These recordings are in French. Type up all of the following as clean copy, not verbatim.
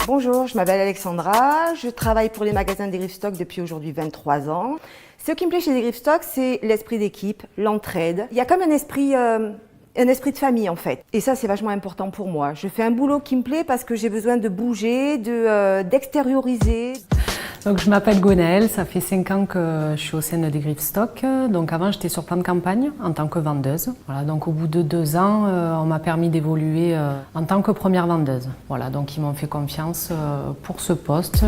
Bonjour, je m'appelle Alexandra, je travaille pour les magasins des Griffstock depuis aujourd'hui 23 ans. Ce qui me plaît chez les Griffstock, c'est l'esprit d'équipe, l'entraide. Il y a comme un esprit de famille en fait. Et ça, c'est vachement important pour moi. Je fais un boulot qui me plaît parce que j'ai besoin de bouger, d'extérioriser. Donc, je m'appelle Gwenaëlle, ça fait 5 ans que je suis au sein des Griffstock. Donc avant, j'étais sur plan de campagne en tant que vendeuse. Voilà, donc au bout de 2 ans, on m'a permis d'évoluer en tant que première vendeuse. Voilà, donc ils m'ont fait confiance pour ce poste.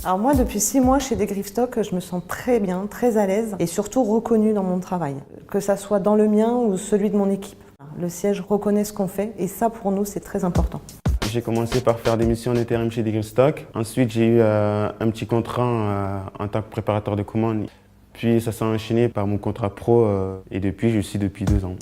Alors moi, depuis 6 mois chez des Griffstock, je me sens très bien, très à l'aise et surtout reconnue dans mon travail. Que ça soit dans le mien ou celui de mon équipe. Le siège reconnaît ce qu'on fait et ça, pour nous, c'est très important. J'ai commencé par faire des missions d'intérim chez des Griffstock. Ensuite, j'ai eu un petit contrat en tant que préparateur de commandes. Puis ça s'est enchaîné par mon contrat pro et depuis, je suis depuis 2 ans.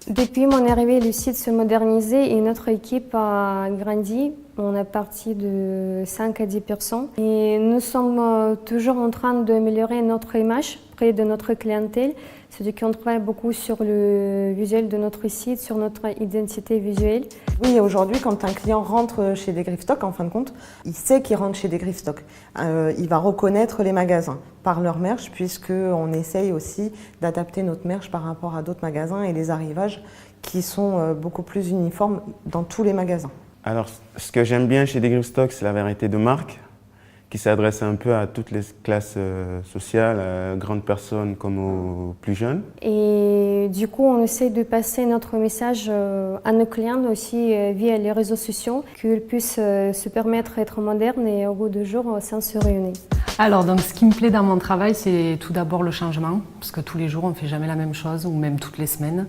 Depuis mon arrivée, le site se modernisait et notre équipe a grandi. On est parti de 5 à 10 personnes. Et nous sommes toujours en train d'améliorer notre image près de notre clientèle. C'est-à-dire qu'on travaille beaucoup sur le visuel de notre site, sur notre identité visuelle. Oui, aujourd'hui, quand un client rentre chez des Griffstock, en fin de compte, il sait qu'il rentre chez des Griffstock. Il va reconnaître les magasins par leur merch, puisqu'on essaye aussi d'adapter notre merch par rapport à d'autres magasins et les arrivages qui sont beaucoup plus uniformes dans tous les magasins. Alors, ce que j'aime bien chez des Griffstock, c'est la variété de marques qui s'adresse un peu à toutes les classes sociales, grandes personnes comme aux plus jeunes. Et du coup, on essaie de passer notre message à nos clients aussi via les réseaux sociaux, qu'ils puissent se permettre d'être modernes et au bout de jour sans se réunir. Alors, donc, ce qui me plaît dans mon travail, c'est tout d'abord le changement, parce que tous les jours, on ne fait jamais la même chose, ou même toutes les semaines.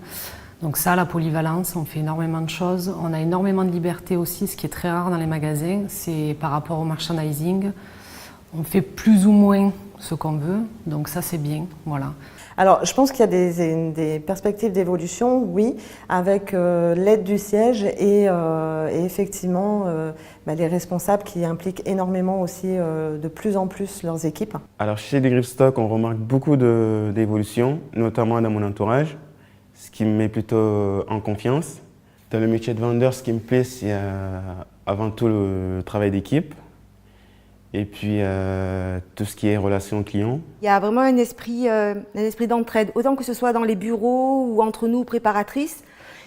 Donc ça, la polyvalence, on fait énormément de choses. On a énormément de liberté aussi, ce qui est très rare dans les magasins, c'est par rapport au merchandising. On fait plus ou moins ce qu'on veut, donc ça c'est bien, voilà. Alors, je pense qu'il y a des perspectives d'évolution, oui, avec l'aide du siège et effectivement les responsables qui impliquent énormément aussi de plus en plus leurs équipes. Alors chez des Griffstock, on remarque beaucoup d'évolution, notamment dans mon entourage, ce qui me met plutôt en confiance. Dans le métier de vendeur, ce qui me plaît, c'est avant tout le travail d'équipe. Et puis tout ce qui est relation client. Il y a vraiment un esprit d'entraide, autant que ce soit dans les bureaux ou entre nous préparatrices.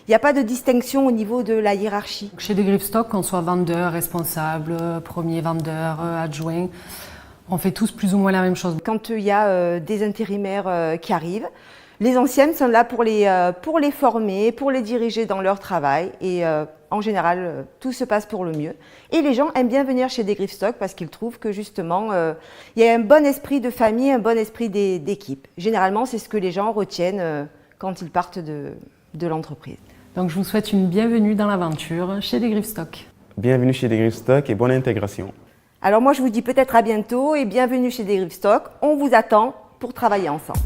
Il n'y a pas de distinction au niveau de la hiérarchie. Chez des Griffstock, qu'on soit vendeur, responsable, premier vendeur, adjoint, on fait tous plus ou moins la même chose. Quand il y a des intérimaires qui arrivent, les anciennes sont là pour les former, pour les diriger dans leur travail et en général, tout se passe pour le mieux. Et les gens aiment bien venir chez des Griffstock parce qu'ils trouvent que justement, il y a un bon esprit de famille, un bon esprit d'équipe. Généralement, c'est ce que les gens retiennent quand ils partent de l'entreprise. Donc je vous souhaite une bienvenue dans l'aventure chez des Griffstock. Bienvenue chez des Griffstock et bonne intégration. Alors moi, je vous dis peut-être à bientôt et bienvenue chez des Griffstock. On vous attend pour travailler ensemble.